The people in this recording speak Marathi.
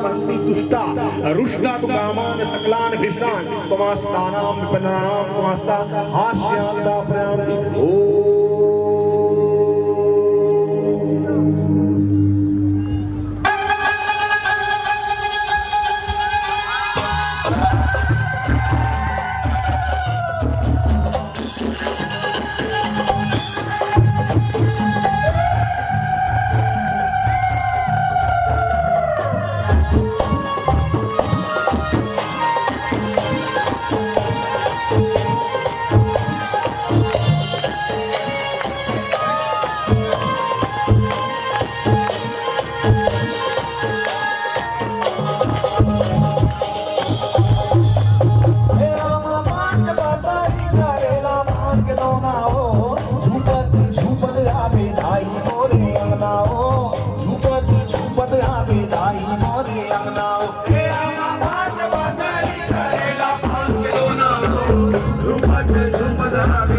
महसी तुष्टा रुष्टा तु कामान सकलान भिष्टान तमास्तानाम विपन्नानाम तमास्ता हास्यांता प्रयांति ओ झुमत झुमत